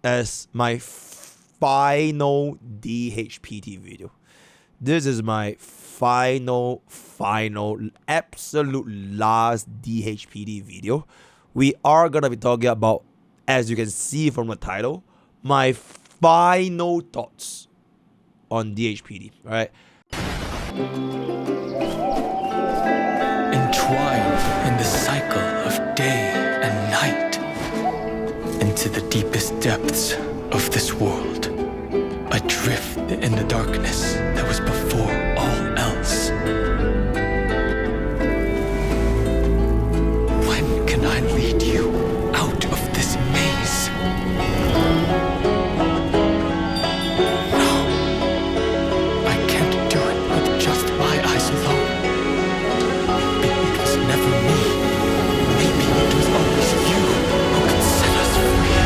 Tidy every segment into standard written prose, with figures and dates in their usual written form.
as my final DHPT video. This is my final, absolute last DHPT video. We are going to be talking about, as you can see from the title, my final thoughts on DHPT, right? Entwined in the cycle of day and night, into the deepest depths of this world, adrift in the darkness that was before all else. When can I lead you out of this maze? No, I can't do it with just my eyes alone. Maybe it was never me. Maybe it was always you who could set us free.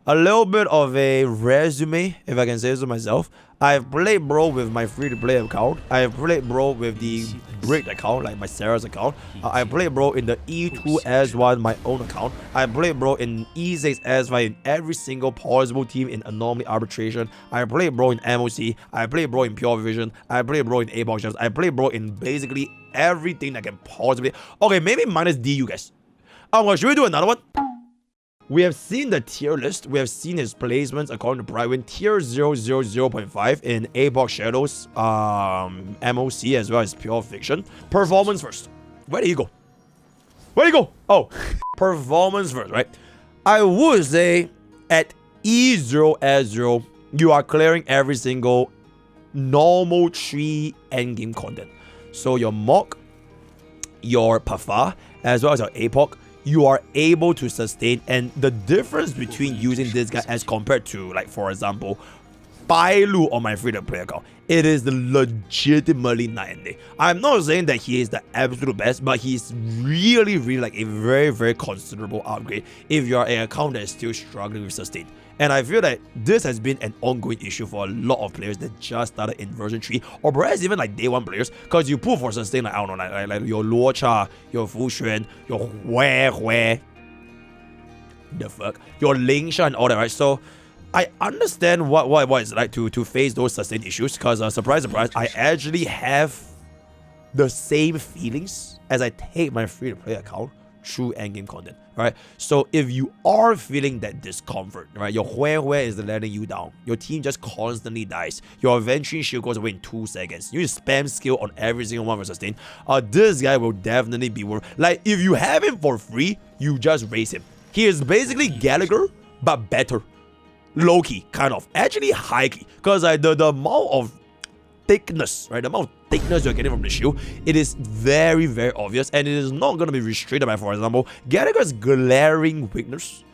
A little bit of a resume, if I can say so myself. I've played bro with my free-to-play account. I've played bro with the brick account, like my Sarah's account. I played bro in the E2S1, my own account. I played bro in E6S5 in every single possible team in Anomaly Arbitration. I played bro in MOC. I played bro in Pure Vision. I played bro in Apocalyptic Shadow. I played bro in basically everything that can possibly... Okay, maybe minus DU, guys. Well, should we do another one? We have seen the tier list. We have seen his placements according to Brightwin. Tier 000.5 in Apocalyptic Shadow's MOC as well as Pure Fiction. Performance first. Where did he go? Where did he go? Oh, performance first, right? I would say at E0S0, you are clearing every single normal 3 endgame content. So your Mock, your Pafa, as well as your Apoc, you are able to sustain. And the difference between using this guy as compared to, like, for example, Bailu on my free-to-play account, it is legitimately night and day. I'm not saying that he is the absolute best, but he's really like a very considerable upgrade if you are an account that is still struggling with sustain. And I feel that this has been an ongoing issue for a lot of players that just started in version 3, or perhaps even like day 1 players, because you pull for sustain, like, I don't know, like your Luo Cha, your Fu Xuan, your Hue, the fuck, your Ling Sha and all that, right? So I understand what it's like to face those sustain issues, because surprise, I actually have the same feelings as I take my free-to-play account through endgame content, right? So if you are feeling that discomfort, right, your Hue is letting you down, your team just constantly dies, your Avenging Shield goes away in 2 seconds, you spam skill on every single one for sustain, this guy will definitely be worth. Like, if you have him for free, you just raise him. He is basically Gallagher, but better. Low-key, kind of. Actually, high-key. Because the amount of thickness, right? The amount of thickness you're getting from the shield, it is very obvious. And it is not going to be restricted by, for example, Gallagher's glaring weakness.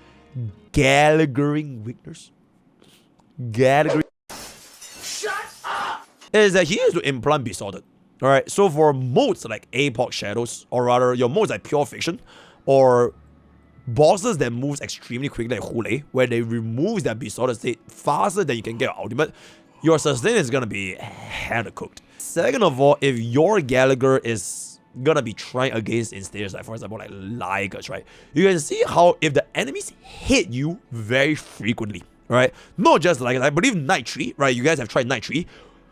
Gallagher. Shut up! Is that he is to implant Besotted. Alright, so for modes like Apocalyptic Shadows, or rather, your modes like Pure Fiction, or bosses that moves extremely quickly like Hule, where they remove that Besotted state faster than you can get your ultimate, your sustain is gonna be hella cooked. Second of all, if your Gallagher is gonna be trying against in stages like, for example, like Ligers, right? You can see how if the enemies hit you very frequently, right? Not just like, I believe Night Tree, right? You guys have tried Night Tree.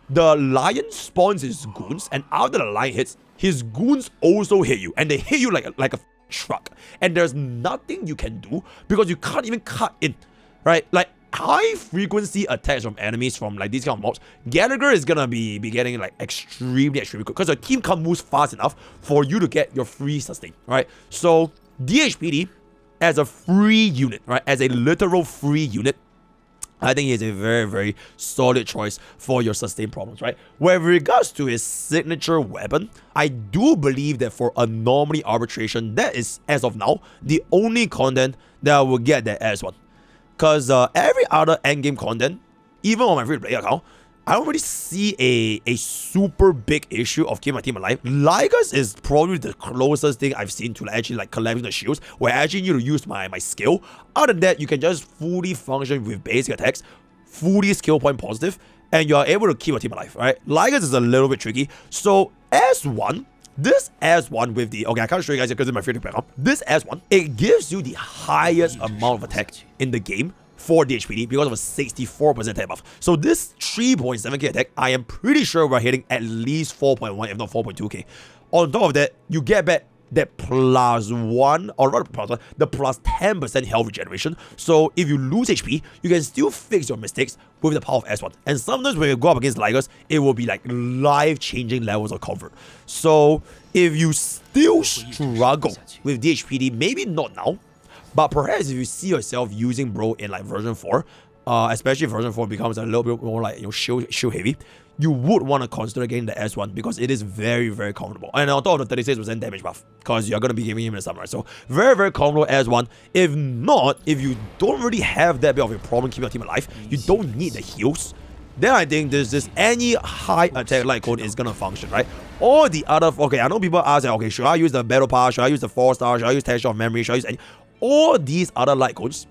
The lion spawns his goons, and after the lion hits, his goons also hit you, and they hit you like a truck, and there's nothing you can do because you can't even cut in, right? Like, high frequency attacks from enemies from like these kind of mobs, Gallagher is gonna be getting like extremely quick because your team can't move fast enough for you to get your free sustain, right? So DHPT as a free unit, right, as a literal free unit, I think he's a very solid choice for your sustain problems, right? With regards to his signature weapon, I do believe that for Anomaly Arbitration, that is, as of now, the only content that will get that S1. Because every other endgame content, even on my free-to-play account, I don't really see a super big issue of keeping my team alive. Ligas is probably the closest thing I've seen to actually like collapsing the shields, where I actually need to use my skill. Other than that, you can just fully function with basic attacks, fully skill point positive, and you are able to keep your team alive, right? Ligas is a little bit tricky. So S1, this S1 with the, okay, I can't show you guys because it's my favorite background. This S1, it gives you the highest amount of attack in the game for the HPD because of a 64% attack buff. So this 3.7k attack, I am pretty sure we're hitting at least 4.1, if not 4.2k. On top of that, you get back that +1, or rather plus the +10% health regeneration. So if you lose HP, you can still fix your mistakes with the power of S1. And sometimes when you go up against Ligas, it will be like life-changing levels of comfort. So if you still struggle with DHPD, maybe not now, but perhaps if you see yourself using bro in like version 4, especially if version 4 becomes a little bit more like, you know, shield heavy, you would want to consider getting the S1 because it is very, very comfortable. And on top of the 36% damage buff, because you're going to be giving him in the samurai. So very, very comfortable S1. If not, if you don't really have that bit of a problem keeping your team alive, you don't need the heals, then I think this any high attack light code is gonna function, right? All the other, okay, I know people ask, okay, should I use the battle pass? Should I use the 4-star? Should I use texture of memory? Should I use any? All these other light codes,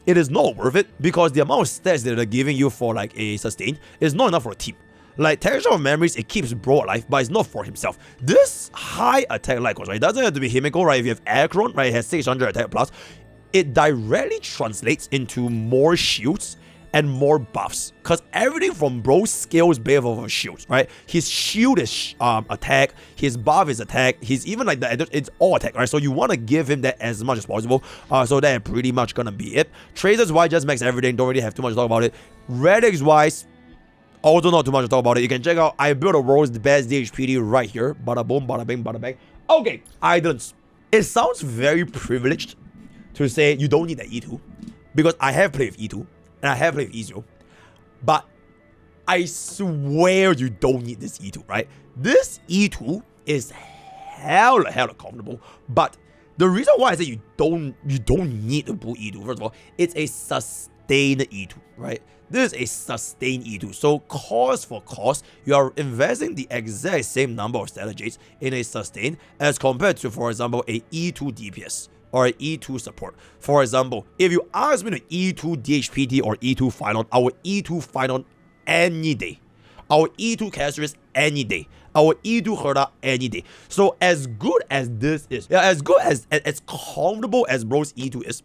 it is not worth it because the amount of stats that they're giving you for like a sustain is not enough for a team. Like texture of memories, it keeps bro alive, but it's not for himself. This high attack light codes, right? It doesn't have to be Himiko, right? If you have Akron, right, it has 600 attack plus. It directly translates into more shields and more buffs, because everything from bro's skill is based off of shields, right? His shield is attack, his buff is attack, he's even like that, it's all attack, right? So you want to give him that as much as possible, so that pretty much gonna be it. Tracers wise, just max everything, don't really have too much to talk about it. Relics wise, also not too much to talk about it. You can check out, I built a world's best DHPD right here, bada boom, bada bing, bada bang. Okay, Eidolons. It sounds very privileged to say you don't need the E2, because I have played with E2, and I have played with E0, but I swear you don't need this E2, right? This E2 is hella comfortable, but the reason why I say you don't need to pull E2, first of all, it's a sustained E2, right? This is a sustained E2, so cost for cost, you are investing the exact same number of strategies in a sustain as compared to, for example, a E2 DPS or an E2 support. For example, if you ask me to E2 DHPT or E2 Final, I will E2 Final any day. I will E2 Castris any day. I will E2 Herda any day. So as good as this is, yeah, as good as comfortable as bro's E2 is,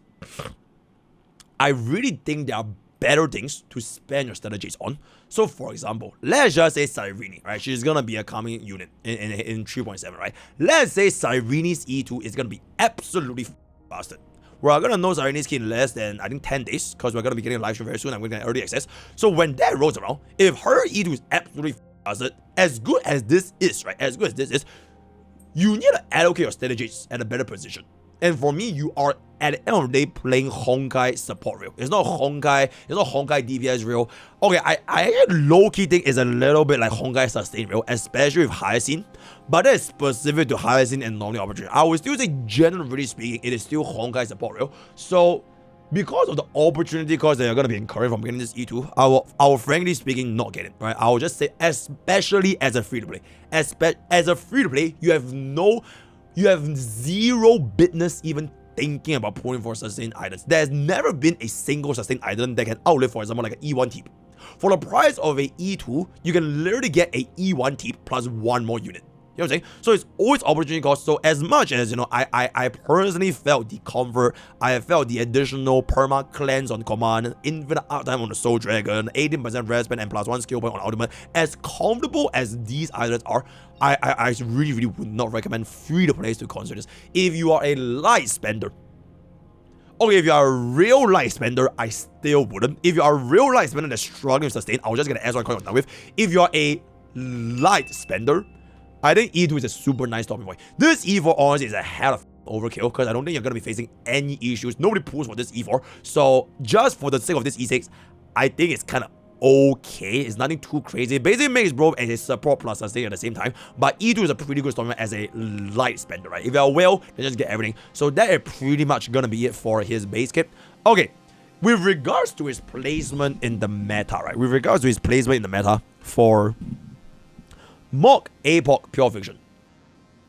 I really think there are better things to spend your strategies on. So for example, let's just say Cyrene, right? She's gonna be a coming unit in 3.7, right? Let's say Cyrene's E2 is gonna be absolutely bastard. We're gonna know Cyrene's key in less than, I think, 10 days, because we're gonna be getting a live stream very soon and we're gonna get early access. So when that rolls around, if her E2 is absolutely bastard, as good as this is, right? As good as this is, you need to allocate your strategies at a better position. And for me, you are at the end of the day playing Honkai support real. It's not Honkai DPS real. Okay, I low-key think it's a little bit like Honkai sustain real, especially with Hyacine. But that is specific to Hyacine and Anomaly Arbitration. I would still say, generally speaking, it is still Honkai support real. So because of the opportunity cost that you're gonna be incurring from getting this E2, I will frankly speaking not get it. Right? I will just say, especially as a free-to-play. As a free-to-play, you have zero business even thinking about pulling for sustained items. There's never been a single sustained item that can outlive, for example, like an E1 tip. For the price of a E2, you can literally get a E1 tip plus one more unit. You know what I'm saying? So it's always opportunity cost. So as much as, you know, I personally felt the comfort, I have felt the additional perma cleanse on command, infinite uptime on the soul dragon, 18% res spend and +1 skill point on ultimate. As comfortable as these items are, I really would not recommend free-to-play to consider this. If you are a light spender, okay, if you are a real light spender, I still wouldn't. If you are a real light spender that's struggling with sustain, I'll just get an S1 coin done with. If you are a light spender, I think E2 is a super nice stopping point. This E4 honestly is a hell of overkill, because I don't think you're going to be facing any issues. Nobody pulls for this E4. So just for the sake of this E6, I think it's kind of okay. It's nothing too crazy. It basically makes bro as a support plus sustain at the same time. But E2 is a pretty good stopping point as a light spender, right? If you're well, then just get everything. So that is pretty much going to be it for his base kit. Okay. with regards to his placement in the meta, right? With regards to his placement in the meta for MrPokke, Apoc, Pure Fiction.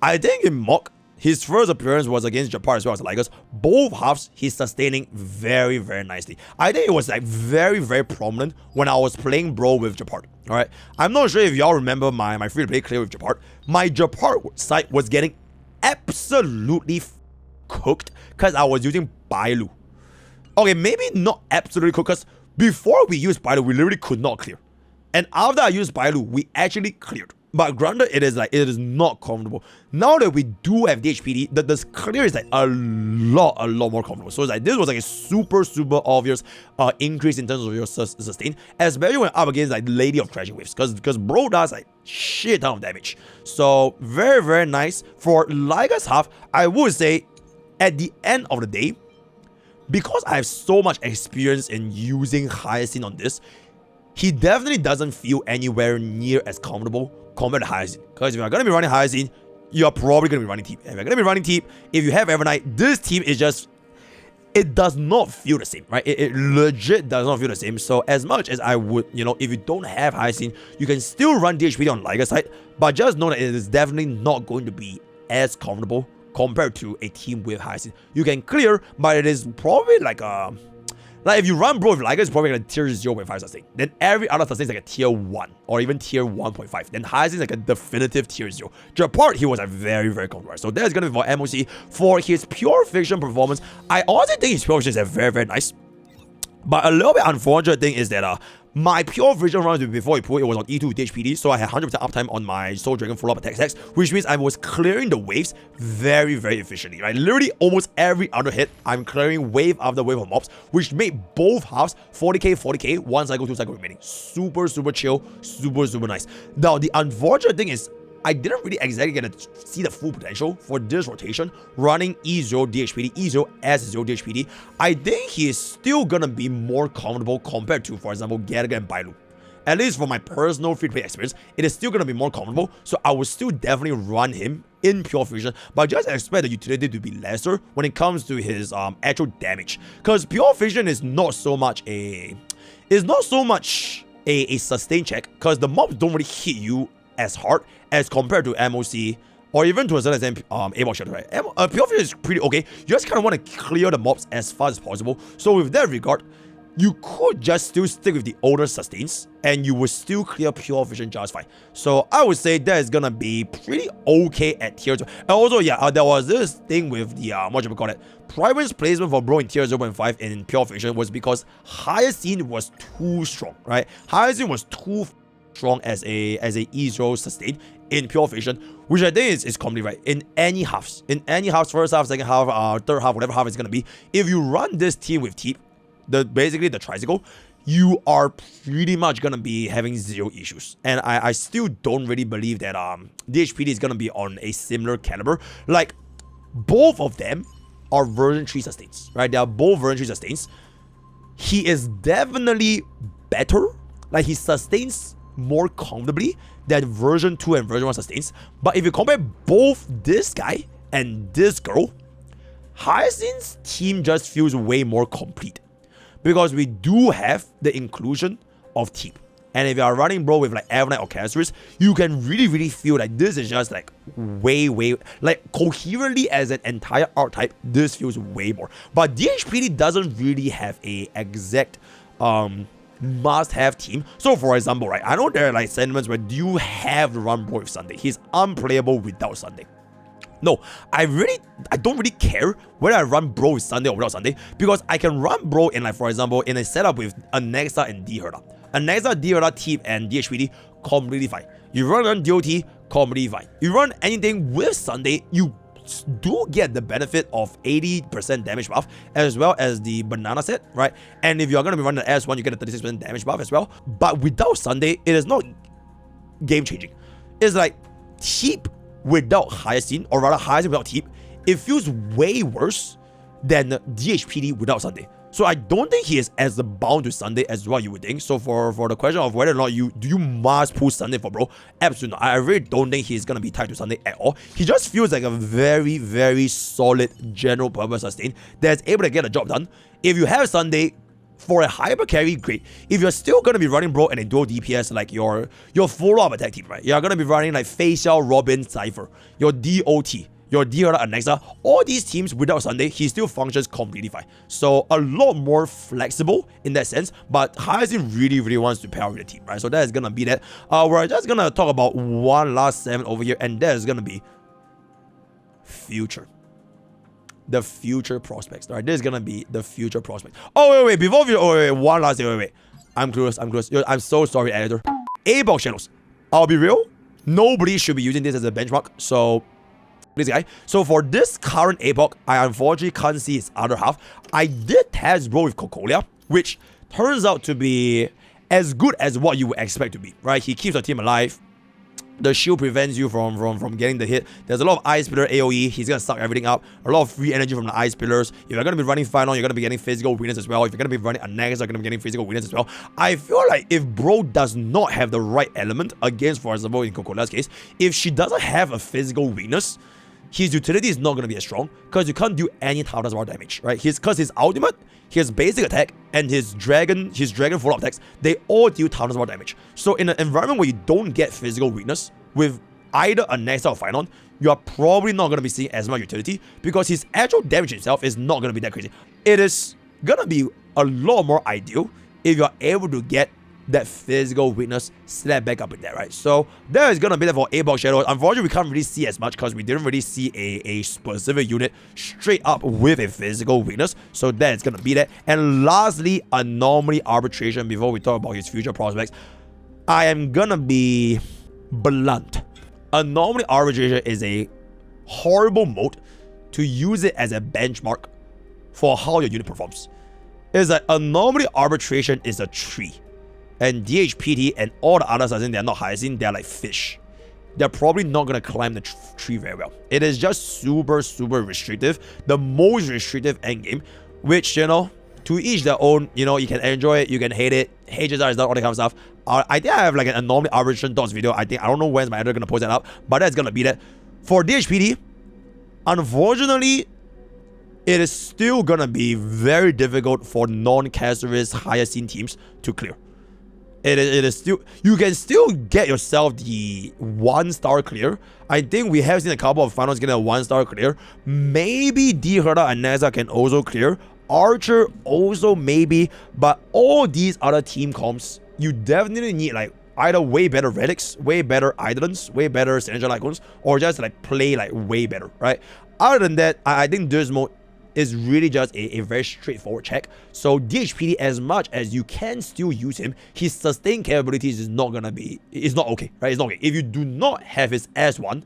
I think in MrPokke, his first appearance was against Japar as well as Lycus. Both halves, he's sustaining very, very nicely. I think it was like very, very prominent when I was playing bro with Japar. Alright, I'm not sure if y'all remember my free-to-play clear with Japar. My Japar side was getting absolutely cooked because I was using Bailu. Okay, maybe not absolutely cooked because before we used Bailu, we literally could not clear. And after I used Bailu, we actually cleared. But granted, it is not comfortable. Now that we do have DHPD, this clear is like a lot more comfortable. So it's like this was like a super obvious increase in terms of your sustain, especially when up against like Lady of Crashing Waves, because bro does like shit ton of damage. So very nice for Lycus half. I would say at the end of the day, because I have so much experience in using Hyacine on this, he definitely doesn't feel anywhere near as comfortable compared to Hyacine. Because if you're going to be running Hyacine, you're probably going to be running Teep. If you're going to be running Teep, if you have Evernight, this team is just, it does not feel the same, right? It legit does not feel the same. So as much as I would, if you don't have Hyacine, you can still run DHPD on Lycus side, but just know that it is definitely not going to be as comfortable compared to a team with Hyacine. You can clear, but it is probably like if you run bro with Lycus, it's probably like a tier 0.5 sustain. Then every other sustain is like a tier 1 or even tier 1.5. Then Hyacine is like a definitive tier 0. Japar, he was a very comfortable. So that's gonna be for MOC. For his pure fiction performance, I honestly think his pure fiction is very nice. But a little bit unfortunate thing is that my pure vision runs before he put it was on E2 with DHPD, so I had 100% uptime on my Soul Dragon follow-up attack stacks, which means I was clearing the waves very efficiently, right? Literally almost every other hit, I'm clearing wave after wave of mobs, which made both halves 40k, 1 cycle, 2 cycle remaining. Super chill, super nice. Now, the unfortunate thing is, I didn't really exactly get to see the full potential for this rotation running E0 DHPD, E0 S0 DHPD. I think he is still gonna be more comfortable compared to, for example, Gallagher and Bailu. At least for my personal free-to-play experience, it is still gonna be more comfortable, so I will still definitely run him in Pure Fusion, but just expect the utility to be lesser when it comes to his actual damage. Because Pure Fusion is not so much a sustain check, because the mobs don't really hit you as hard as compared to MOC or even to a certain extent Apocalyptic Shadow, right? Pure Fusion is pretty okay. You just kind of want to clear the mobs as fast as possible. So with that regard, you could just still stick with the older sustains and you will still clear Pure Fusion just fine. So I would say that is gonna be pretty okay at tier 2. And also, yeah, there was this thing with the Primary's placement for bro in tier 0.5 in Pure Fusion was because Hyacine was too strong, right? Hyacine was too strong as a E0 sustain in Pure Fiction, which I think is completely right. In any halves, first half, second half, third half, whatever half it's gonna be, if you run this team with Teep, basically the tricycle, you are pretty much gonna be having 0 issues. And I still don't really believe that DHPD is gonna be on a similar caliber. Like, both of them are version 3 sustains, right? They are both version 3 sustains. He is definitely better. Like, he sustains more comfortably than version 2 and version 1 sustains. But if you compare both this guy and this girl, Hyacine's team just feels way more complete because we do have the inclusion of Teep. And if you are running bro with like Evernight or Castris, you can really feel like this is just like way like coherently as an entire archetype. This feels way more. But DHPD doesn't really have a exact must-have team. So for example, right, I know there are like sentiments where you have to run bro with Sunday. He's unplayable without Sunday. No, I don't really care whether I run bro with Sunday or without Sunday, because I can run bro in, like, for example, in a setup with a Nexa and D-Herda. A Nexa, D-Herda, Teep, and DHPD, completely fine. You run DOT, completely fine. You run anything with Sunday, you do get the benefit of 80% damage buff as well as the banana set, right? And if you're going to be running the S1, you get a 36% damage buff as well. But without Sunday, it is not game changing. It's like Teep without Hyacine, or rather Hyacine without Teep, it feels way worse than DHPD without Sunday. So I don't think he is as bound to Sunday as what you would think. So for the question of whether or not you must pull Sunday for bro, absolutely not. I really don't think he's gonna be tied to Sunday at all. He just feels like a very solid general purpose sustain that's able to get the job done. If you have Sunday, for a hyper carry, great. If you're still gonna be running bro and a dual DPS like your full up attack team, right? You're gonna be running like Facial, Robin, Cypher, your DOT, your Diola Anexa, all these teams without Sunday, he still functions completely fine. So a lot more flexible in that sense, but Hyacine really wants to pair up with the team, right? So that is gonna be that. We're just gonna talk about one last 7 over here, and that is gonna be future. The future prospects, right? This is gonna be the future prospects. Oh wait, before we one last thing, wait. I'm close. I'm so sorry, editor. Apocalyptic Shadows. I'll be real. Nobody should be using this as a benchmark. So this guy. So for this current Apoc, I unfortunately can't see its other half. I did test bro with Cocolia, which turns out to be as good as what you would expect to be, right? He keeps the team alive. The shield prevents you from getting the hit. There's a lot of Ice Pillar AoE. He's going to suck everything up. A lot of free energy from the Ice Pillars. If you're going to be running Final, you're going to be getting physical weakness as well. If you're going to be running Anexa, you're going to be getting physical weakness as well. I feel like if bro does not have the right element against, for example, in Cocolia's case, if she doesn't have a physical weakness, his utility is not going to be as strong because you can't do any toughness or damage, right? Because his ultimate, his basic attack, and his dragon follow-up attacks, they all deal toughness or damage. So in an environment where you don't get physical weakness with either a Nexa or Finon, you are probably not going to be seeing as much utility because his actual damage himself is not going to be that crazy. It is going to be a lot more ideal if you are able to get that physical weakness slap back up in there, right? So that is gonna be there for Apocalyptic Shadow. Unfortunately, we can't really see as much because we didn't really see a specific unit straight up with a physical weakness. So that is gonna be that. And lastly, Anomaly Arbitration. Before we talk about his future prospects, I am gonna be blunt. Anomaly Arbitration is a horrible mode to use it as a benchmark for how your unit performs. Is that Anomaly Arbitration is a tree. And DHPT and all the others, as in they're not Hyacine, they're like fish. They're probably not going to climb the tree very well. It is just super restrictive. The most restrictive endgame, which, you know, to each their own. You know, you can enjoy it, you can hate it. HSR is not all that kind of stuff. I think I have like an Anomaly Arbitration thoughts video. I don't know when's my editor going to post that up, but that's going to be that. For DHPT, unfortunately, it is still going to be very difficult for non-Caceres Hyacine teams to clear. It is still, you can still get yourself the 1-star clear. I think we have seen a couple of finals getting a 1-star clear. Maybe D-Herda and Neza can also clear. Archer also maybe. But all these other team comps, you definitely need like either way better relics, way better Eidolons, way better Synergy Icons, or just like play like way better, right? Other than that, I think this mode is really just a very straightforward check. So DHPT, as much as you can still use him, his sustain capabilities is not gonna be, it's not okay, right? It's not okay. If you do not have his S1,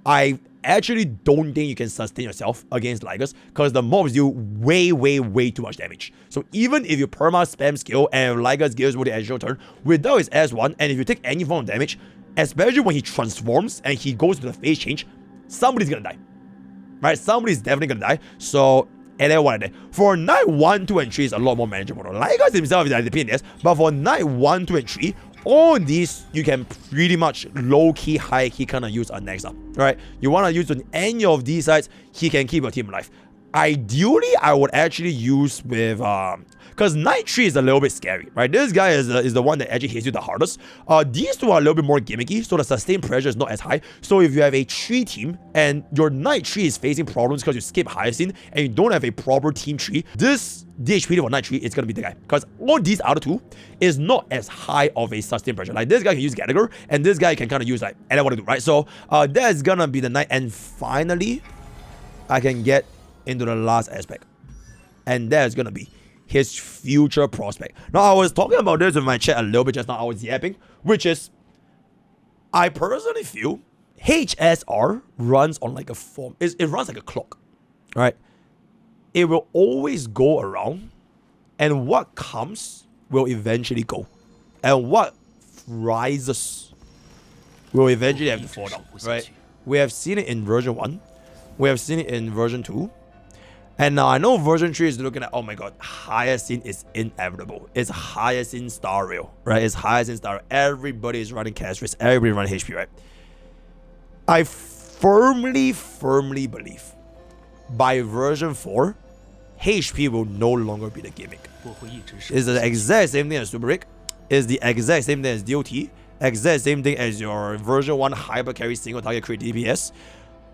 I actually don't think you can sustain yourself against Ligers because the mobs do way too much damage. So even if you perma spam skill and Ligers gives you the additional turn without his S1, and if you take any form of damage, especially when he transforms and he goes to the phase change, somebody's gonna die. Right, somebody's definitely gonna die. So, and then what? For night 1, 2, and 3 is a lot more manageable. Ligers himself is at the PNS, but for night 1, 2, and 3, all these you can pretty much low-key, high-key kind of use on Nexa. Right? You want to use on any of these sides, he can keep your team alive. Ideally, I would actually use with because Night 3 is a little bit scary, right? This guy is the one that actually hits you the hardest. These two are a little bit more gimmicky, so the sustained pressure is not as high. So if you have a 3 team and your Night 3 is facing problems because you skip Hyacine and you don't have a proper team tree, this DHPT for Night 3 is going to be the guy. Because all these other two is not as high of a sustained pressure. Like this guy can use Gallagher and this guy can kind of use like anyone to do, right? So that's going to be the Night. And finally, I can get into the last aspect. And that's going to be his future prospect. Now, I was talking about this with my chat a little bit just now. I was yapping, which is, I personally feel HSR runs on like a form. It runs like a clock, right? It will always go around, and what comes will eventually go, and what rises will eventually have to fall down, right? We have seen it in version 1. We have seen it in version 2. And now I know version 3 is looking at, oh my god, Hyacine is inevitable. It's Hyacine Star Rail, right? It's Hyacine Star Rail. Everybody is running Caceres. Everybody running HP, right? I firmly believe by version 4, HP will no longer be the gimmick. It's the exact same thing as Super Rig. It's the exact same thing as DOT. Exact same thing as your version 1 hyper carry single target crit DPS.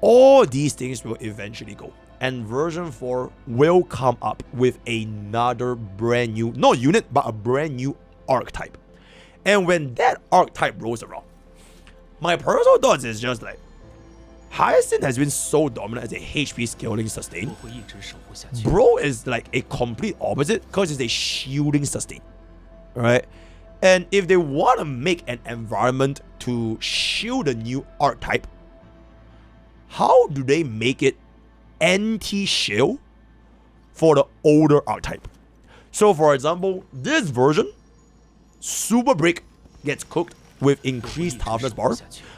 All these things will eventually go. And version 4 will come up with another brand new, not unit, but a brand new archetype. And when that archetype rolls around, my personal thoughts is just like, Hyacine has been so dominant as a HP scaling sustain. Bro is like a complete opposite because it's a shielding sustain. Right? And if they want to make an environment to shield a new archetype, how do they make it anti-shield for the older archetype? So for example, this version, Super Break gets cooked with increased toughness bar,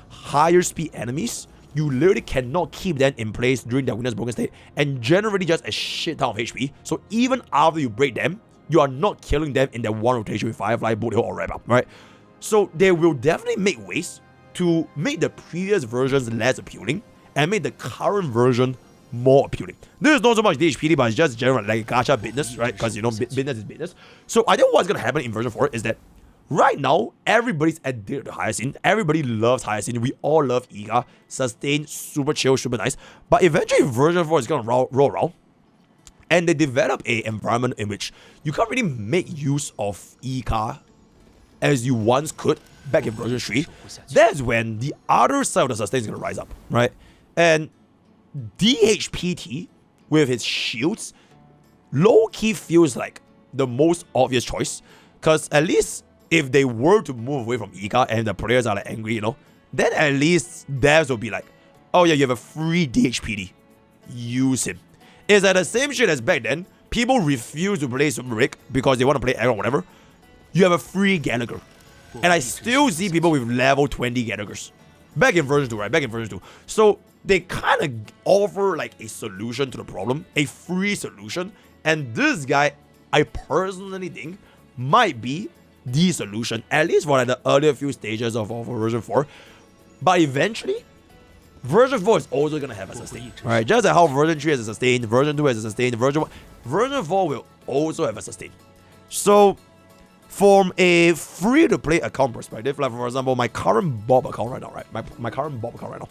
higher speed enemies. You literally cannot keep them in place during their weakness broken state, and generally just a shit ton of HP. So even after you break them, you are not killing them in that one rotation with Firefly, Boot Hill, or Wrap Up, right? So they will definitely make ways to make the previous versions less appealing and make the current version more appealing. This is not so much DHPD, but it's just general like gacha business, right? Because you know business is business. So I think what's gonna happen in version 4 is that right now everybody's addicted to Hyacine. Everybody loves Hyacine. We all love Iga. Sustain, super chill, super nice. But eventually version 4 is gonna roll around, and they develop a environment in which you can't really make use of Iga as you once could back in version 3. That's when the other side of the sustain is gonna rise up, right? And DHPT with his shields low-key feels like the most obvious choice, because at least if they were to move away from Iga and the players are like angry, you know, then at least devs will be like, oh yeah, you have a free DHPT, use him. It's like the same shit as back then. People refuse to play Super Rig because they want to play Aggro or whatever. You have a free Gallagher, and I still see people with level 20 Gallaghers back in version 2, right? Back in version 2. So they kind of offer like a solution to the problem, a free solution, and this guy, I personally think, might be the solution, at least for like the earlier few stages of version 4. But eventually, version 4 is also going to have a sustain. Alright, just like how version 3 has a sustain, version 2 has a sustain, version 4 will also have a sustain. So, from a free-to-play account perspective, like for example, my current Bob account right now, right? My current Bob account right now.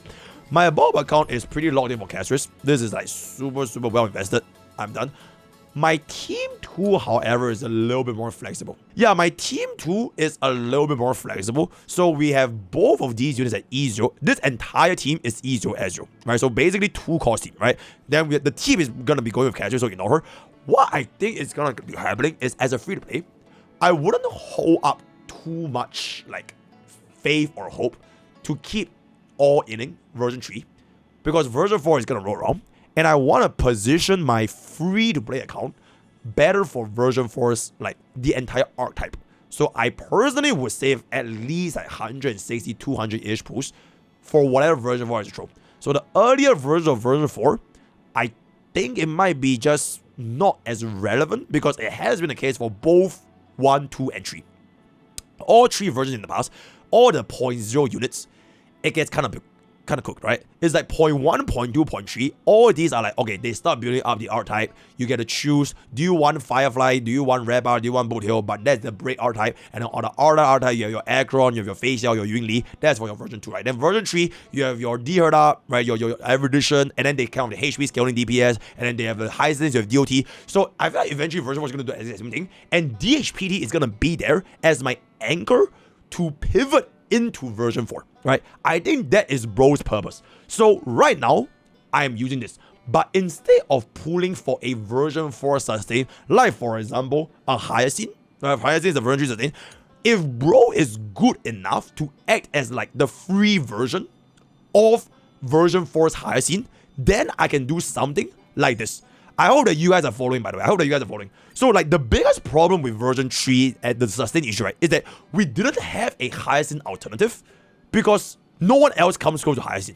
My Bob account is pretty locked in for Castris. This is like super well invested. I'm done. My Team 2, however, is a little bit more flexible. Yeah, my Team 2 is a little bit more flexible. So we have both of these units at E0. This entire team is E0 Ezreal, right? So basically 2 cost team, right? Then the team is going to be going with Castris, so ignore her. What I think is going to be happening is, as a free-to-play, I wouldn't hold up too much like faith or hope to keep all inning version 3, because version 4 is going to roll around, and I want to position my free-to-play account better for version 4's like the entire archetype. So I personally would save at least like 160, 200-ish pools for whatever version 4 has to throw. So the earlier version of version 4, I think it might be just not as relevant, because it has been the case for both 1, 2, and 3. All 3 versions in the past, all the 0.0 units, it gets kind of cooked, right? It's like 0.1, 0.2, 0.3. All these are like, okay, they start building up the archetype. You get to choose, do you want Firefly, do you want Red Bar, do you want Boot Hill? But that's the break archetype. And then on the other archetype, you have your Aggron, you have your Facial, your Yunli. That's for your version 2, right? Then version 3, you have your Deherda, right? Your Erudition, and then they count the HP scaling DPS, and then they have the Hyacine, you have DOT. So I feel like eventually version 4 is going to do the same thing. And DHPT is going to be there as my anchor to pivot into version 4, right? I think that is bro's purpose. So right now, I am using this. But instead of pulling for a version 4 sustain, like for example, a Hyacine, Hyacine is a version 3 sustain, if bro is good enough to act as like the free version of version 4's Hyacine, then I can do something like this. I hope that you guys are following, by the way. I hope that you guys are following. So, like, the biggest problem with version 3 at the sustain issue, right, is that we didn't have a Hyacine alternative because no one else comes close to Hyacine. You know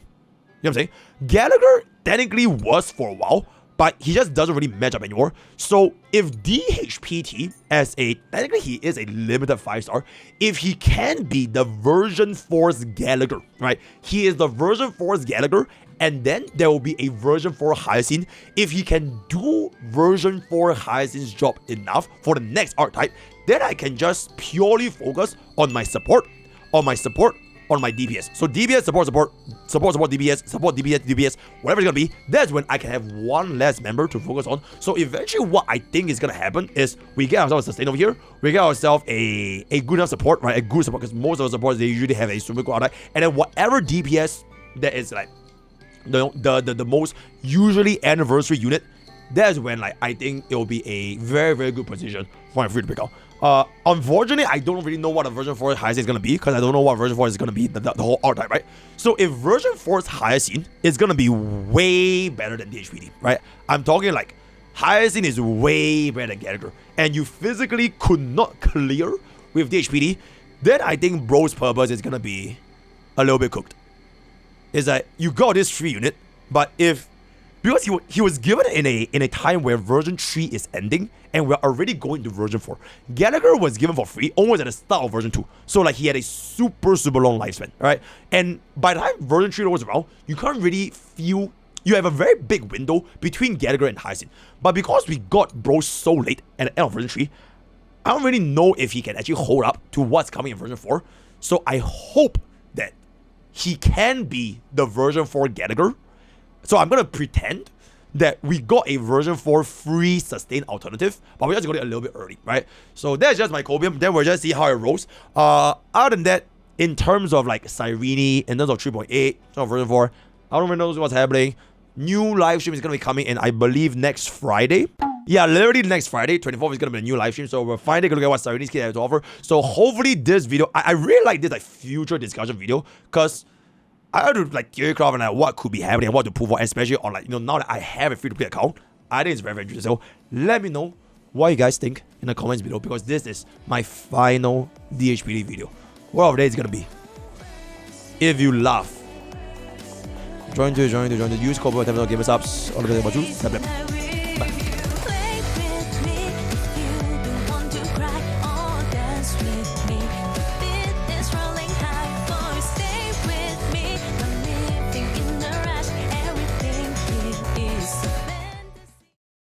what I'm saying? Gallagher technically was for a while, but he just doesn't really match up anymore. So, if DHPT, as a, technically he is a limited 5-star, if he can be the version 4's Gallagher, right? He is the version 4's Gallagher, And then there will be a version 4 Hyacine. If he can do version 4 Hyacine's job enough for the next archetype, then I can just purely focus on my support, on my DPS. So DPS, support, DPS, whatever it's gonna be, that's when I can have one less member to focus on. So eventually what I think is gonna happen is we get ourselves a sustain over here, we get ourselves a good enough support, right? A good support, because most of the supports, they usually have a super good archetype. And then whatever DPS that is like the most usually anniversary unit, that's when like I think it will be a very, very good position for my free to pick out. Unfortunately, I don't really know what a version 4 Hyacine is gonna be, because I don't know what version 4 is gonna be, the whole archetype, right? So if version 4's Hyacine is gonna be way better than DHPD, right? I'm talking like Hyacine is way better than Gallagher, and you physically could not clear with DHPD, then I think bro's purpose is gonna be a little bit cooked. Is that you got this free unit, but because he was given in a time where version 3 is ending and we're already going to version 4. Gallagher was given for free almost at the start of version 2. So like he had a super long lifespan, right? And by the time version 3 was around, you can't really feel, you have a very big window between Gallagher and Hyacine. But because we got bro so late at the end of version 3, I don't really know if he can actually hold up to what's coming in version 4. So I hope that he can be the version 4 Gallagher. So I'm gonna pretend that we got a version 4 free sustain alternative, but we just got it a little bit early, right? So that's just my Cobium. Then we'll just see how it rolls. Other than that, in terms of like Cyrene, in terms of 3.8, so version 4, I don't really know what's happening. New live stream is gonna be coming in, I believe, next Friday. Yeah, literally next Friday, 24th is gonna be a new live stream. So we're finally gonna look at what Cyrene's kit has to offer. So hopefully this video, I really like this like future discussion video, because I have to like theorycraft and like what could be happening and what to prove for, especially on like, now that I have a free-to-play account. I think it's very, very interesting. So let me know what you guys think in the comments below, because this is my final DHPD video. What of the day is gonna be? If you laugh, join to use code for 10% give us ups. All the best about you.